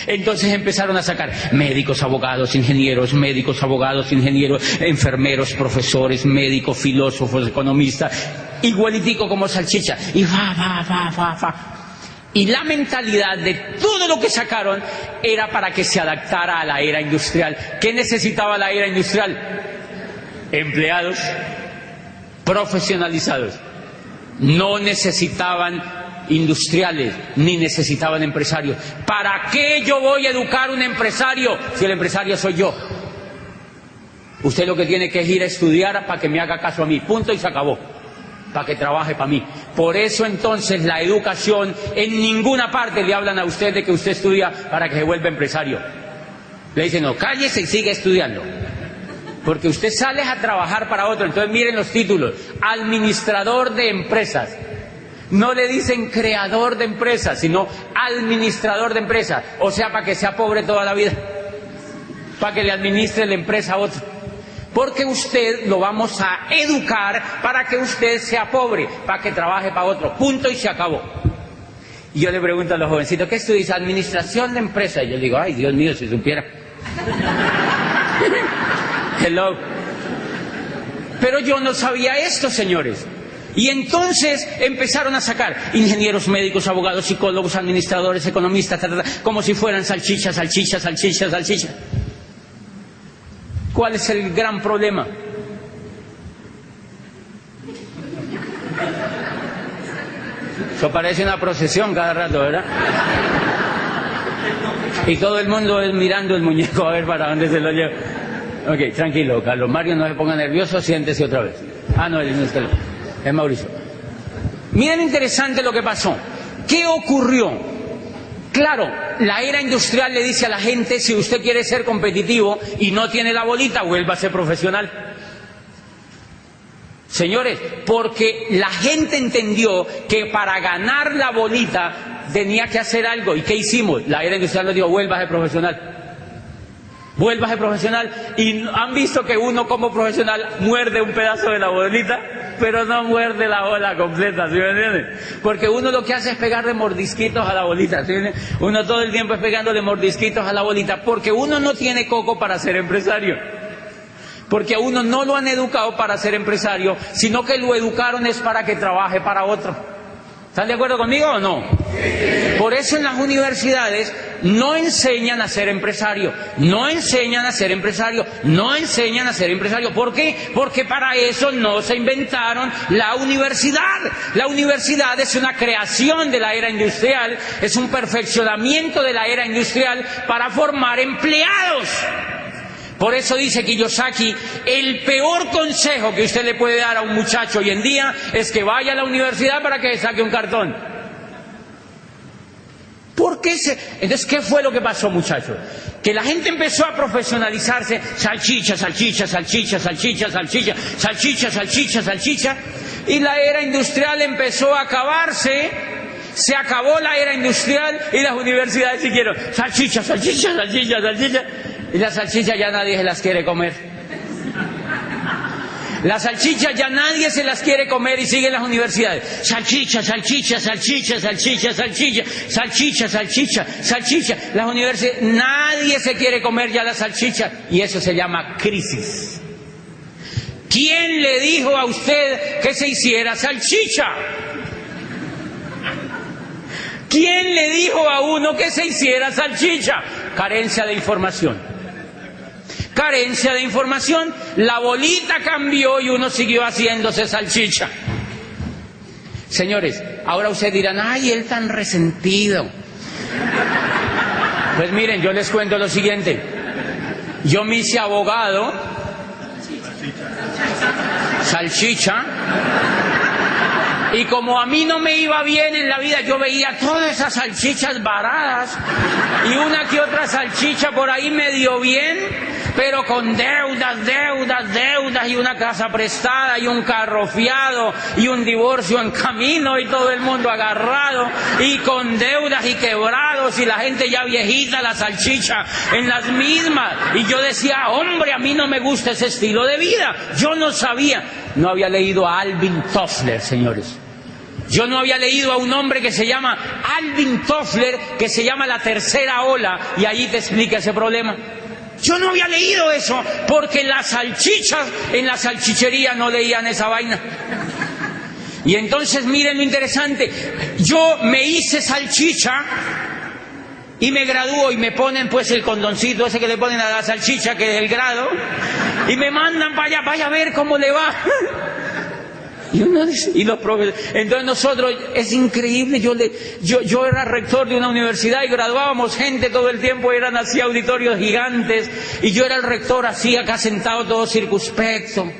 Entonces empezaron a sacar médicos, abogados, ingenieros, médicos, abogados, ingenieros, enfermeros, profesores, médicos, filósofos, economistas, igualitico como salchicha. Y va. Y la mentalidad de todo lo que sacaron era para que se adaptara a la era industrial. ¿Qué necesitaba la era industrial? Empleados profesionalizados. No necesitaban industriales, ni necesitaban empresarios. ¿Para qué yo voy a educar a un empresario si el empresario soy yo? Usted lo que tiene que es ir a estudiar para que me haga caso a mí, punto y se acabó, para que trabaje para mí. Por eso entonces la educación, en ninguna parte le hablan a usted de que usted estudia para que se vuelva empresario. Le dicen, no, cállese y sigue estudiando, porque usted sale a trabajar para otro. Entonces miren los títulos: administrador de empresas. No le dicen creador de empresas, sino administrador de empresas. O sea, para que sea pobre toda la vida, para que le administre la empresa a otro. Porque usted lo vamos a educar para que usted sea pobre, para que trabaje para otro, punto y se acabó. Y yo le pregunto a los jovencitos, ¿qué estudias? Administración de empresas. Y yo digo, ay, Dios mío, si supiera. Hello. Pero yo no sabía esto, señores. Y entonces empezaron a sacar ingenieros, médicos, abogados, psicólogos, administradores, economistas, como si fueran salchichas, salchichas, salchichas, salchichas. ¿Cuál es el gran problema? Eso parece una procesión cada rato, ¿verdad? Y todo el mundo es mirando el muñeco a ver para dónde se lo lleva. Ok, tranquilo, Carlos Mario, no se ponga nervioso, siéntese otra vez. Ah, no, él no está. Es Mauricio. Miren interesante lo que pasó. ¿Qué ocurrió? Claro, la era industrial le dice a la gente, si usted quiere ser competitivo y no tiene la bolita, vuelva a ser profesional. Señores, porque la gente entendió que para ganar la bolita tenía que hacer algo. ¿Y qué hicimos? La era industrial nos dijo, vuelva a ser profesional. Vuelva a ser profesional. Y han visto que uno como profesional muerde un pedazo de la bolita, pero no muerde la bola completa, ¿sí me entienden? Porque uno lo que hace es pegarle mordisquitos a la bolita, ¿sí me entienden? Uno todo el tiempo es pegándole mordisquitos a la bolita, porque uno no tiene coco para ser empresario. Porque a uno no lo han educado para ser empresario, sino que lo educaron es para que trabaje para otro. ¿Están de acuerdo conmigo o no? Por eso en las universidades no enseñan a ser empresario, no enseñan a ser empresario, no enseñan a ser empresario. ¿Por qué? Porque para eso no se inventaron la universidad. La universidad es una creación de la era industrial, es un perfeccionamiento de la era industrial para formar empleados. Por eso dice Kiyosaki, el peor consejo que usted le puede dar a un muchacho hoy en día es que vaya a la universidad para que saque un cartón. ¿Por qué Entonces, ¿qué fue lo que pasó, muchachos? Que la gente empezó a profesionalizarse, salchicha, salchicha, salchicha, salchicha, salchicha, salchicha, salchicha, salchicha, y la era industrial empezó a acabarse, se acabó la era industrial y las universidades siguieron salchicha, salchicha, salchicha, salchicha, y las salchichas ya nadie se las quiere comer. Las salchichas ya nadie se las quiere comer y siguen las universidades. Salchicha, salchicha, salchicha, salchicha, salchicha, salchicha, salchicha, salchicha. Las universidades, nadie se quiere comer ya la salchicha y eso se llama crisis. ¿Quién le dijo a usted que se hiciera salchicha? ¿Quién le dijo a uno que se hiciera salchicha? Carencia de información. Carencia de información, la bolita cambió y uno siguió haciéndose salchicha. Señores, ahora ustedes dirán, ay, él tan resentido. Pues miren, yo les cuento lo siguiente. Yo me hice abogado, salchicha, y como a mí no me iba bien en la vida, yo veía todas esas salchichas varadas y una que otra salchicha por ahí medio bien, pero con deudas, deudas, deudas, y una casa prestada, y un carro fiado, y un divorcio en camino, y todo el mundo agarrado, y con deudas y quebrados, y la gente ya viejita, la salchicha en las mismas. Y yo decía, hombre, a mí no me gusta ese estilo de vida. Yo no sabía, no había leído a Alvin Toffler, señores. Yo no había leído a un hombre que se llama Alvin Toffler, que se llama La Tercera Ola, y ahí te explica ese problema. Yo no había leído eso, porque las salchichas en la salchichería no leían esa vaina. Y entonces miren lo interesante, yo me hice salchicha y me gradúo y me ponen pues el condoncito ese que le ponen a la salchicha, que es el grado, y me mandan para allá, vaya a ver cómo le va. Y uno dice, y los profesores, entonces nosotros, es increíble, yo era rector de una universidad y graduábamos gente todo el tiempo, eran así auditorios gigantes, y yo era el rector así acá sentado todo circunspecto,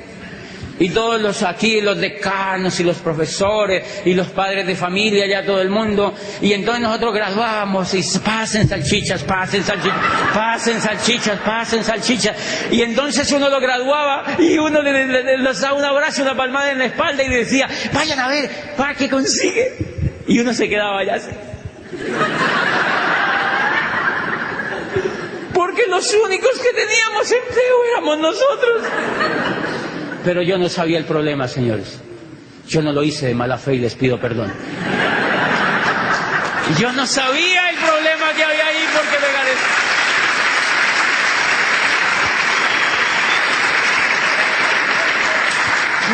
y todos los aquí, los decanos y los profesores y los padres de familia, ya todo el mundo, y entonces nosotros graduábamos y pasen salchichas, pasen salchichas, pasen salchichas, pasen salchichas, y entonces uno lo graduaba y uno le daba un abrazo, una palmada en la espalda y decía, vayan a ver, ¿para qué consigue? Y uno se quedaba allá así. Porque los únicos que teníamos empleo éramos nosotros. Pero yo no sabía el problema, señores. Yo no lo hice de mala fe y les pido perdón. Yo no sabía el problema que había ahí porque me gané.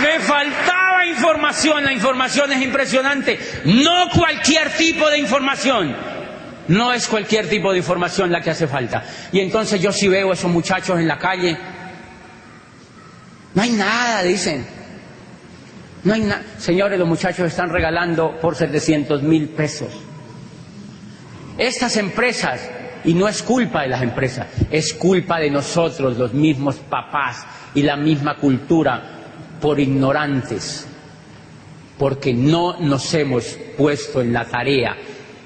Me faltaba información, la información es impresionante. No cualquier tipo de información. No es cualquier tipo de información la que hace falta. Y entonces yo sí veo a esos muchachos en la calle. No hay nada, dicen. No hay nada. Señores, los muchachos están regalando por 700,000 pesos. Estas empresas, y no es culpa de las empresas, es culpa de nosotros, los mismos papás y la misma cultura, por ignorantes, porque no nos hemos puesto en la tarea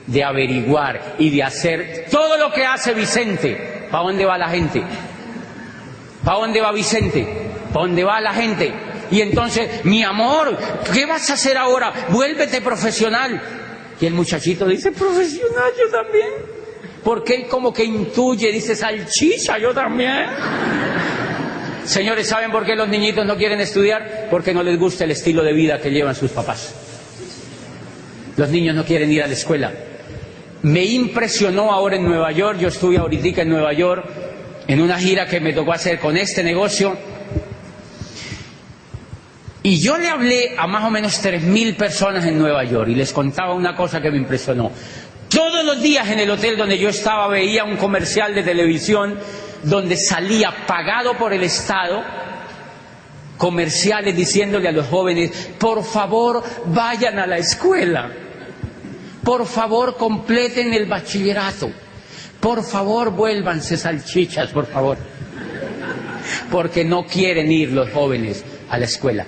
de averiguar y de hacer todo lo que hace Vicente. ¿Para dónde va la gente? ¿Para dónde va Vicente? ¿Para dónde va la gente? Y entonces, mi amor, ¿qué vas a hacer ahora? Vuélvete profesional. Y el muchachito dice, profesional, yo también. Porque él como que intuye, dice, salchicha, yo también. Señores, ¿saben por qué los niñitos no quieren estudiar? Porque no les gusta el estilo de vida que llevan sus papás. Los niños no quieren ir a la escuela. Me impresionó ahora en Nueva York, yo estuve ahorita en Nueva York, en una gira que me tocó hacer con este negocio, y yo le hablé a más o menos 3,000 personas en Nueva York, y les contaba una cosa que me impresionó. Todos los días en el hotel donde yo estaba veía un comercial de televisión donde salía pagado por el Estado, comerciales diciéndole a los jóvenes, por favor vayan a la escuela, por favor completen el bachillerato, por favor vuélvanse salchichas, por favor, porque no quieren ir los jóvenes a la escuela,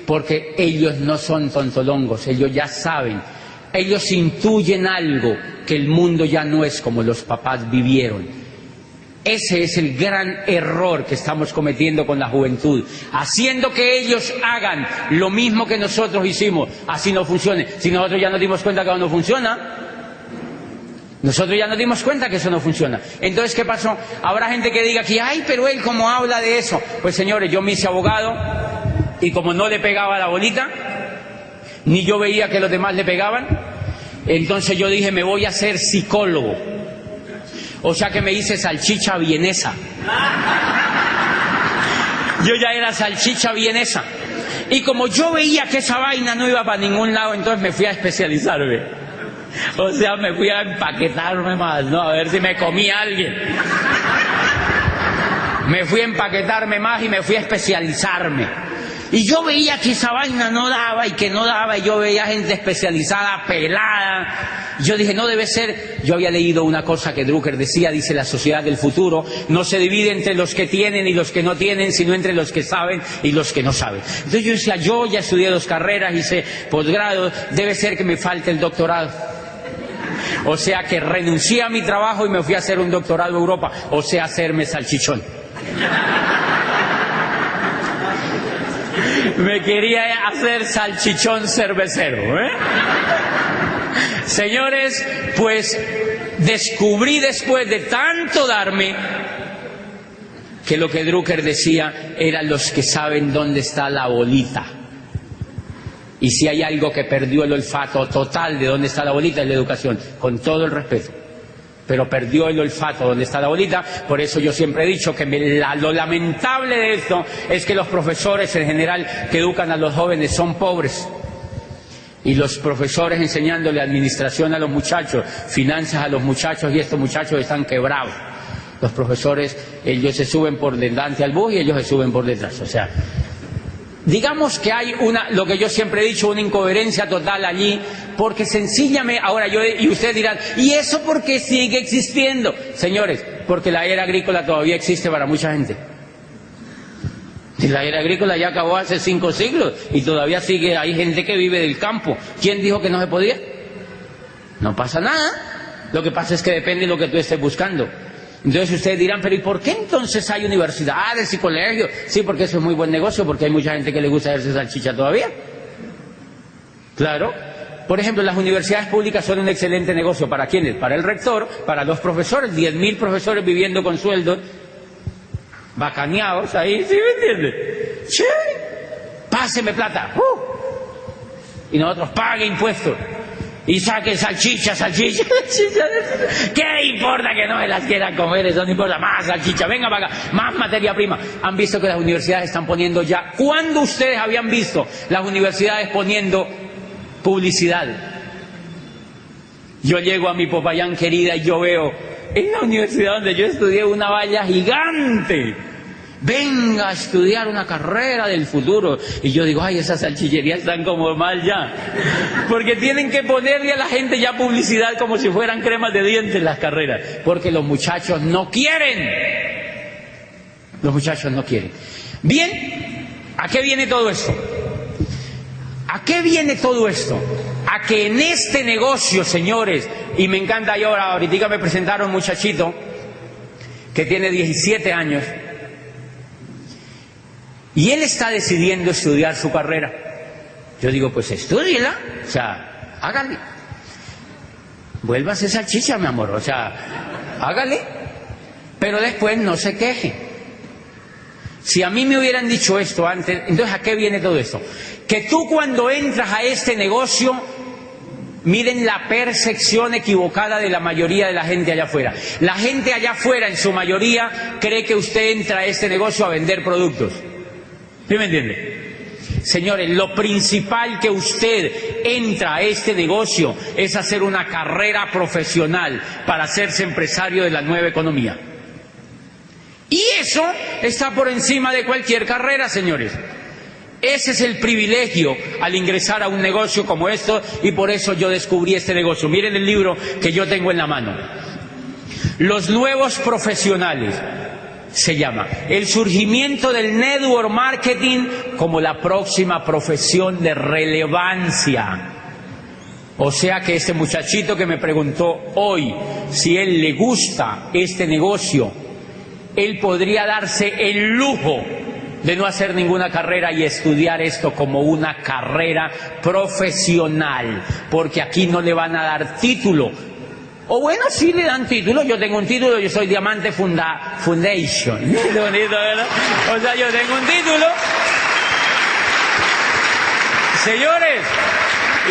porque ellos no son tontolongos, ellos ya saben Ellos intuyen algo, que el mundo ya no es como los papás vivieron. Ese es el gran error que estamos cometiendo con la juventud, haciendo que ellos hagan lo mismo que nosotros hicimos, así no funcione. Si nosotros ya nos dimos cuenta que eso no funciona, nosotros ya nos dimos cuenta que eso no funciona. Entonces, ¿qué pasó? Habrá gente que diga que, ay, pero él cómo habla de eso. Pues señores, yo me hice abogado y como no le pegaba la bolita, ni yo veía que los demás le pegaban, entonces yo dije, me voy a hacer psicólogo. O sea que me hice salchicha vienesa. Yo ya era salchicha vienesa. Y como yo veía que esa vaina no iba para ningún lado, entonces me fui a especializarme. O sea, me fui a empaquetarme más, ¿no? A ver si me comía alguien. Me fui a empaquetarme más y me fui a especializarme. Y yo veía que esa vaina no daba y que no daba, y yo veía gente especializada, pelada. Yo dije, no debe ser. Yo había leído una cosa que Drucker decía, dice, la sociedad del futuro no se divide entre los que tienen y los que no tienen, sino entre los que saben y los que no saben. Entonces yo decía, yo ya estudié 2 carreras, hice posgrado, debe ser que me falte el doctorado. O sea que renuncié a mi trabajo y me fui a hacer un doctorado a Europa, o sea, hacerme salchichón. Me quería hacer salchichón cervecero, ¿eh? Señores, pues descubrí después de tanto darme que lo que Drucker decía eran los que saben dónde está la bolita. Y si hay algo que perdió el olfato total de dónde está la bolita es la educación, con todo el respeto. Pero perdió el olfato donde está la bolita. Por eso yo siempre he dicho que lo lamentable de esto es que los profesores en general que educan a los jóvenes son pobres. Y los profesores enseñándole administración a los muchachos, finanzas a los muchachos, y estos muchachos están quebrados. Los profesores, ellos se suben por delante al bus y ellos se suben por detrás. O sea, digamos que hay lo que yo siempre he dicho, una incoherencia total allí, porque sencillamente, ahora y ustedes dirán, ¿y eso por qué sigue existiendo? Señores, porque la era agrícola todavía existe para mucha gente. Y la era agrícola ya acabó hace 5 siglos y todavía sigue, hay gente que vive del campo. ¿Quién dijo que no se podía? No pasa nada. Lo que pasa es que depende de lo que tú estés buscando. Entonces ustedes dirán, pero ¿y por qué entonces hay universidades y colegios? Sí, porque eso es muy buen negocio, porque hay mucha gente que le gusta hacerse salchicha todavía. Claro. Por ejemplo, las universidades públicas son un excelente negocio. ¿Para quiénes? Para el rector, para los profesores, 10.000 profesores viviendo con sueldos bacaneados ahí, ¿sí me entiende? ¡Sí! Páseme plata. Y nosotros pague impuestos. Y saque salchicha. ¿Qué importa que no me las quieran comer? Eso no importa. Más salchicha, venga para acá, más materia prima. Han visto que las universidades están poniendo ya. ¿Cuándo ustedes habían visto las universidades poniendo publicidad? Yo llego a mi Popayán querida y yo veo en la universidad donde yo estudié una valla gigante. Venga a estudiar una carrera del futuro. Y yo digo, ay, esas salchicherías están como mal ya. Porque tienen que ponerle a la gente ya publicidad como si fueran cremas de dientes las carreras. Porque los muchachos no quieren. Los muchachos no quieren. Bien, ¿a qué viene todo esto? ¿A qué viene todo esto? A que en este negocio, señores, y me encanta, yo ahorita me presentaron un muchachito que tiene 17 años, y él está decidiendo estudiar su carrera. Yo digo, pues estúdiela, o sea, hágale. Vuélvase salchicha, mi amor, o sea, hágale. Pero después no se queje. Si a mí me hubieran dicho esto antes, entonces ¿a qué viene todo esto? Que tú cuando entras a este negocio, miren la percepción equivocada de la mayoría de la gente allá afuera. La gente allá afuera, en su mayoría, cree que usted entra a este negocio a vender productos. ¿Sí me entiende? Señores, lo principal que usted entra a este negocio es hacer una carrera profesional para hacerse empresario de la nueva economía. Y eso está por encima de cualquier carrera, señores. Ese es el privilegio al ingresar a un negocio como esto, y por eso yo descubrí este negocio. Miren el libro que yo tengo en la mano. Los nuevos profesionales. Se llama el surgimiento del network marketing como la próxima profesión de relevancia. O sea que este muchachito que me preguntó hoy si él le gusta este negocio, él podría darse el lujo de no hacer ninguna carrera y estudiar esto como una carrera profesional, porque aquí no le van a dar título. O bueno, sí le dan título. Yo tengo un título, yo soy Diamante Foundation. Qué bonito, ¿verdad? O sea, yo tengo un título. Señores,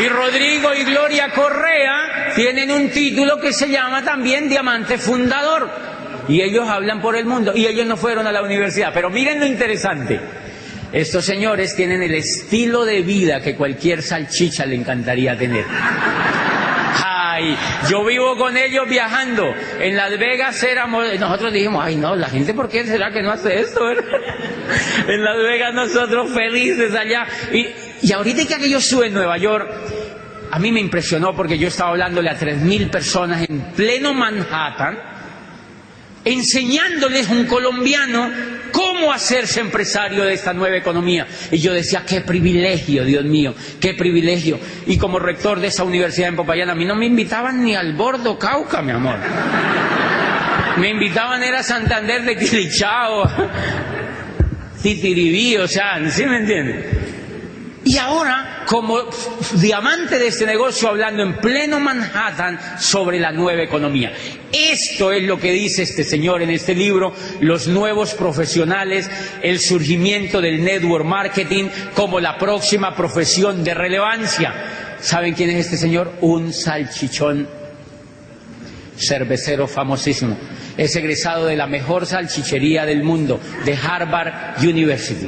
y Rodrigo y Gloria Correa tienen un título que se llama también Diamante Fundador. Y ellos hablan por el mundo. Y ellos no fueron a la universidad. Pero miren lo interesante. Estos señores tienen el estilo de vida que cualquier salchicha le encantaría tener. Ay, yo vivo con ellos viajando. En Las Vegas nosotros dijimos, ay no, la gente, ¿por qué será que no hace esto? En Las Vegas nosotros felices allá. Y ahorita que yo estuve en Nueva York, a mí me impresionó porque yo estaba hablándole a 3.000 personas en pleno Manhattan, enseñándoles un colombiano cómo hacerse empresario de esta nueva economía. Y yo decía, qué privilegio, Dios mío, qué privilegio. Y como rector de esa universidad en Popayán, a mí no me invitaban ni al Bordo Cauca, mi amor. Me invitaban era a Santander de Quilichao, Titiribí, o sea, ¿sí me entiendes? Y ahora, como diamante de este negocio, hablando en pleno Manhattan sobre la nueva economía. Esto es lo que dice este señor en este libro, los nuevos profesionales, el surgimiento del network marketing como la próxima profesión de relevancia. ¿Saben quién es este señor? Un salchichón cervecero famosísimo. Es egresado de la mejor salchichería del mundo, de Harvard University.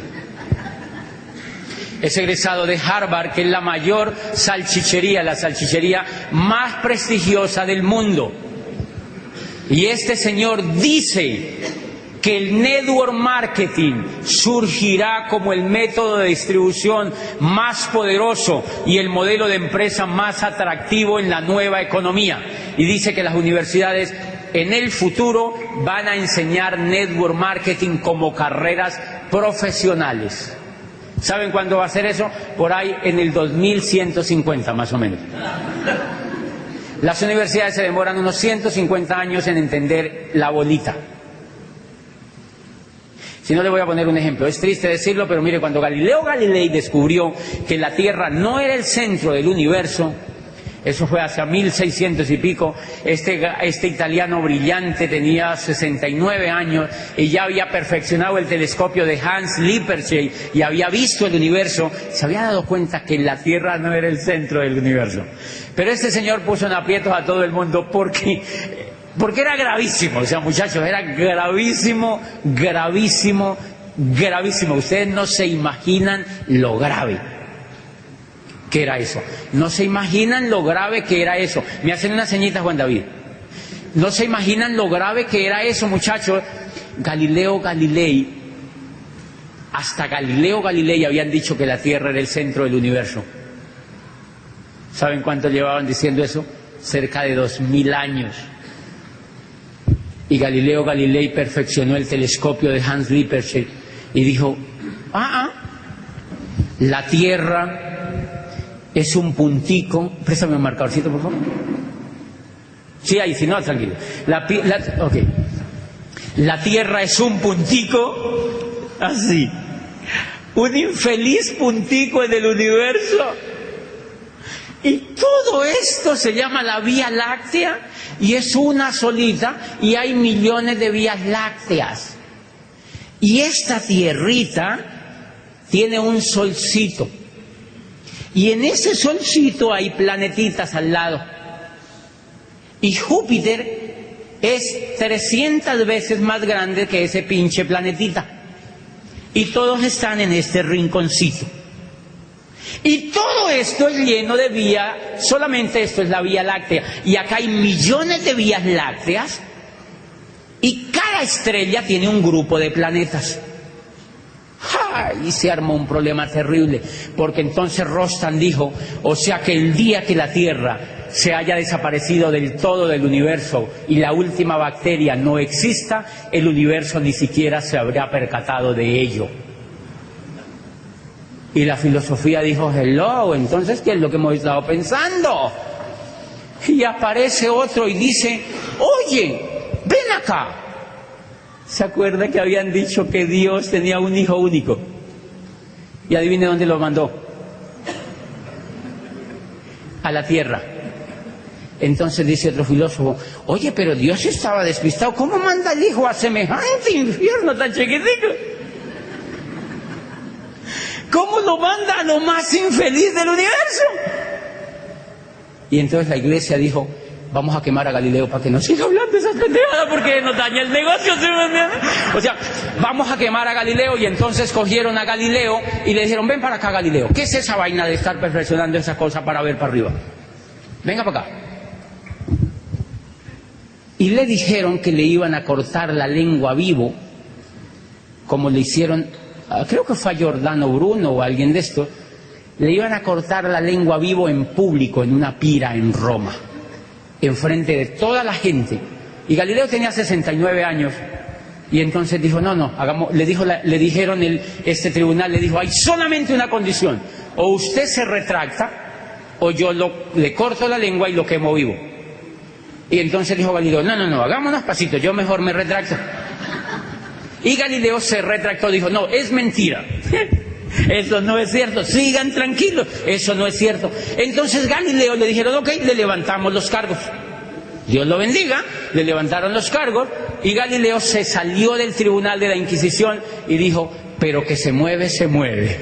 Es egresado de Harvard, que es la mayor salchichería, la salchichería más prestigiosa del mundo. Y este señor dice que el network marketing surgirá como el método de distribución más poderoso y el modelo de empresa más atractivo en la nueva economía. Y dice que las universidades en el futuro van a enseñar network marketing como carreras profesionales. ¿Saben cuándo va a ser eso? Por ahí en el 2150 más o menos. Las universidades se demoran unos 150 años en entender la bolita. Si no, le voy a poner un ejemplo. Es triste decirlo, pero mire, cuando Galileo Galilei descubrió que la Tierra no era el centro del universo, eso fue hacia 1600 y pico, este italiano brillante tenía 69 años y ya había perfeccionado el telescopio de Hans Lippershey y había visto el universo, se había dado cuenta que la Tierra no era el centro del universo. Pero este señor puso en aprietos a todo el mundo porque era gravísimo, o sea, muchachos, era gravísimo, gravísimo, gravísimo. Ustedes no se imaginan lo grave que era eso. No se imaginan lo grave que era eso. Me hacen una ceñita, Juan David. No se imaginan lo grave que era eso, muchachos. Galileo Galilei, hasta Galileo Galilei habían dicho que la Tierra era el centro del universo. ¿Saben cuánto llevaban diciendo eso? Cerca de 2000 años. Y Galileo Galilei perfeccionó el telescopio de Hans Lippershey y dijo, la Tierra es un puntico. Préstame un marcadorcito, por favor. Sí, ahí, si no, tranquilo. Okay. La Tierra es un puntico, así. Un infeliz puntico en el universo. Y todo esto se llama la Vía Láctea y es una solita y hay millones de vías lácteas. Y esta tierrita tiene un solcito. Y en ese solcito hay planetitas al lado. Y Júpiter es 300 veces más grande que ese pinche planetita. Y todos están en este rinconcito. Y todo esto es lleno de vías, solamente esto es la Vía Láctea. Y acá hay millones de vías lácteas. Y cada estrella tiene un grupo de planetas. Y se armó un problema terrible, porque entonces Rostan dijo, o sea que el día que la Tierra se haya desaparecido del todo del universo y la última bacteria no exista, el universo ni siquiera se habrá percatado de ello. Y la filosofía dijo, hello, entonces, ¿qué es lo que hemos estado pensando? Y aparece otro y dice, oye, ven acá. ¿Se acuerda que habían dicho que Dios tenía un hijo único? Y adivine dónde lo mandó. A la tierra. Entonces dice otro filósofo, oye, pero Dios estaba despistado, ¿cómo manda el hijo a semejante infierno tan chiquitico? ¿Cómo lo manda a lo más infeliz del universo? Y entonces la iglesia dijo, vamos a quemar a Galileo para que no siga hablando esas pendejadas porque nos daña el negocio, ¿sí me entienden? O sea, vamos a quemar a Galileo. Y entonces cogieron a Galileo y le dijeron, ven para acá, Galileo, ¿qué es esa vaina de estar perfeccionando esa cosa para ver para arriba? Venga para acá. Y le dijeron que le iban a cortar la lengua vivo, como le hicieron, creo que fue a Giordano Bruno o a alguien de estos, le iban a cortar la lengua vivo en público, en una pira en Roma, enfrente de toda la gente. Y Galileo tenía 69 años, y entonces dijo, no, hagamos, le dijeron, este tribunal le dijo, hay solamente una condición, o usted se retracta, o yo le corto la lengua y lo quemo vivo. Y entonces dijo Galileo, no, hagámonos pasitos, yo mejor me retracto. Y Galileo se retractó, dijo, no, es mentira. Eso no es cierto, sigan tranquilos, eso no es cierto. Entonces Galileo le dijeron, ok, le levantamos los cargos. Dios lo bendiga, le levantaron los cargos y Galileo se salió del tribunal de la Inquisición y dijo, pero que se mueve, se mueve.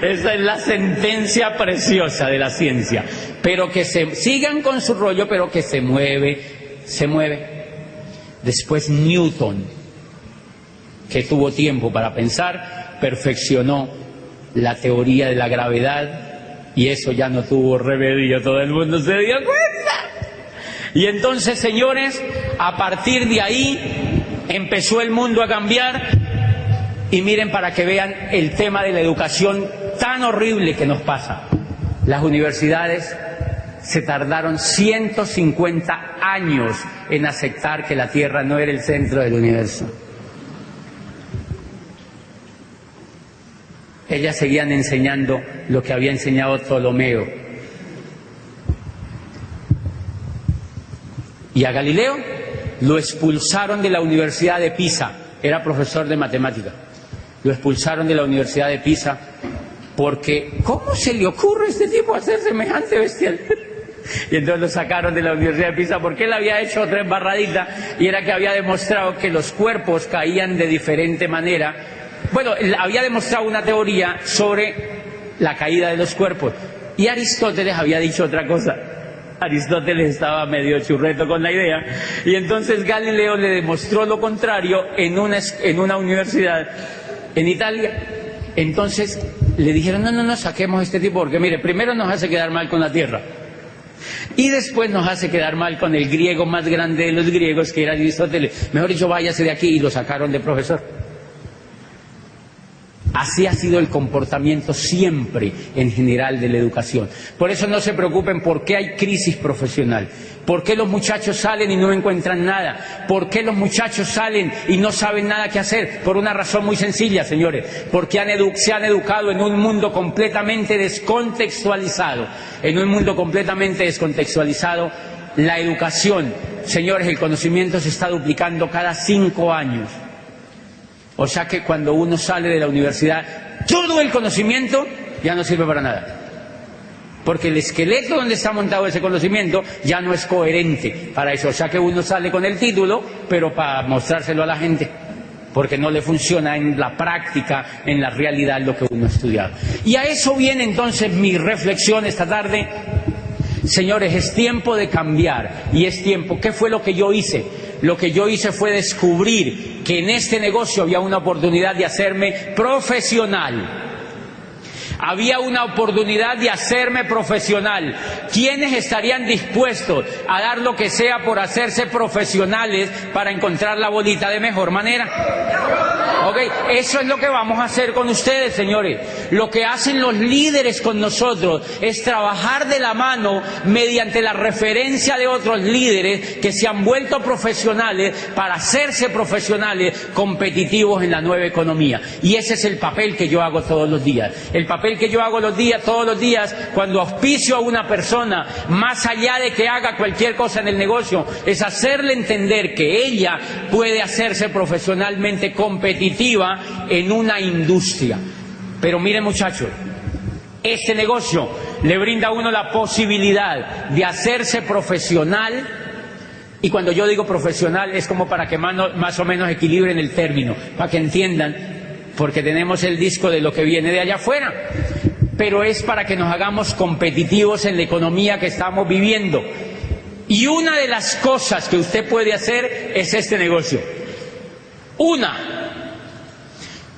Esa es la sentencia preciosa de la ciencia. Pero que sigan con su rollo, pero que se mueve, se mueve. Después Newton, que tuvo tiempo para pensar, perfeccionó la teoría de la gravedad y eso ya no tuvo remedio, todo el mundo se dio cuenta. Y entonces, señores, a partir de ahí empezó el mundo a cambiar. Y miren para que vean el tema de la educación tan horrible que nos pasa. Las universidades se tardaron 150 años en aceptar que la Tierra no era el centro del universo. Ellas seguían enseñando lo que había enseñado Ptolomeo. Y a Galileo lo expulsaron de la Universidad de Pisa, era profesor de matemáticas. Lo expulsaron de la Universidad de Pisa porque, ¿cómo se le ocurre a este tipo hacer semejante bestial? Y entonces lo sacaron de la Universidad de Pisa porque él había hecho otra embarradita y era que había demostrado que los cuerpos caían de diferente manera. Bueno, él había demostrado una teoría sobre la caída de los cuerpos y Aristóteles había dicho otra cosa. Aristóteles estaba medio churreto con la idea y entonces Galileo le demostró lo contrario en una universidad en Italia. Entonces le dijeron, no, saquemos a este tipo porque mire, primero nos hace quedar mal con la Tierra y después nos hace quedar mal con el griego más grande de los griegos, que era Aristóteles. Mejor dicho, váyase de aquí, y lo sacaron de profesor. Así ha sido el comportamiento siempre en general de la educación. Por eso no se preocupen por qué hay crisis profesional, por qué los muchachos salen y no encuentran nada, por qué los muchachos salen y no saben nada qué hacer. Por una razón muy sencilla, señores, porque se han educado en un mundo completamente descontextualizado. En un mundo completamente descontextualizado, la educación, señores, el conocimiento se está duplicando cada 5 años. O sea que cuando uno sale de la universidad, todo el conocimiento ya no sirve para nada. Porque el esqueleto donde está montado ese conocimiento ya no es coherente para eso. O sea que uno sale con el título, pero para mostrárselo a la gente, porque no le funciona en la práctica, en la realidad lo que uno ha estudiado. Y a eso viene entonces mi reflexión esta tarde. Señores, es tiempo de cambiar y es tiempo. ¿Qué fue lo que yo hice? Lo que yo hice fue descubrir que en este negocio había una oportunidad de hacerme profesional. Había una oportunidad de hacerme profesional. ¿Quiénes estarían dispuestos a dar lo que sea por hacerse profesionales para encontrar la bolita de mejor manera? Ok, eso es lo que vamos a hacer con ustedes, señores. Lo que hacen los líderes con nosotros es trabajar de la mano mediante la referencia de otros líderes que se han vuelto profesionales para hacerse profesionales competitivos en la nueva economía. Y ese es el papel que yo hago todos los días. El papel que yo hago todos los días, cuando auspicio a una persona, más allá de que haga cualquier cosa en el negocio, es hacerle entender que ella puede hacerse profesionalmente competitiva en una industria. Pero miren, muchachos, este negocio le brinda a uno la posibilidad de hacerse profesional, y cuando yo digo profesional es como para que más o menos equilibren el término, para que entiendan, porque tenemos el disco de lo que viene de allá afuera, pero es para que nos hagamos competitivos en la economía que estamos viviendo. Y una de las cosas que usted puede hacer es este negocio.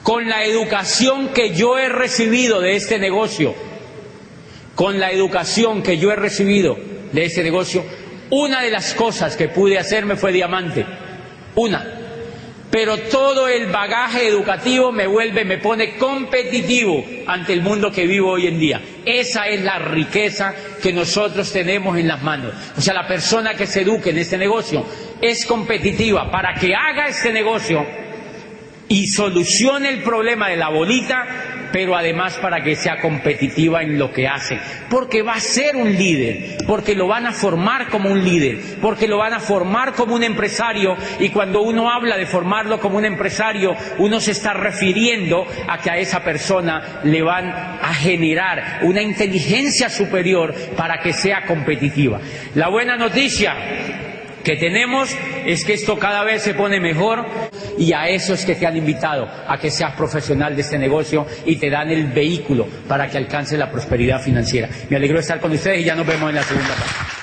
Con la educación que yo he recibido de este negocio, una de las cosas que pude hacerme fue diamante. Pero todo el bagaje educativo me pone competitivo ante el mundo que vivo hoy en día. Esa es la riqueza que nosotros tenemos en las manos. O sea, la persona que se eduque en este negocio es competitiva para que haga este negocio y solucione el problema de la bolita, pero además para que sea competitiva en lo que hace, porque va a ser un líder, porque lo van a formar como un líder, porque lo van a formar como un empresario, y cuando uno habla de formarlo como un empresario, uno se está refiriendo a que a esa persona le van a generar una inteligencia superior para que sea competitiva. La buena noticia que tenemos es que esto cada vez se pone mejor, y a eso es que te han invitado, a que seas profesional de este negocio, y te dan el vehículo para que alcances la prosperidad financiera. Me alegro de estar con ustedes y ya nos vemos en la segunda parte.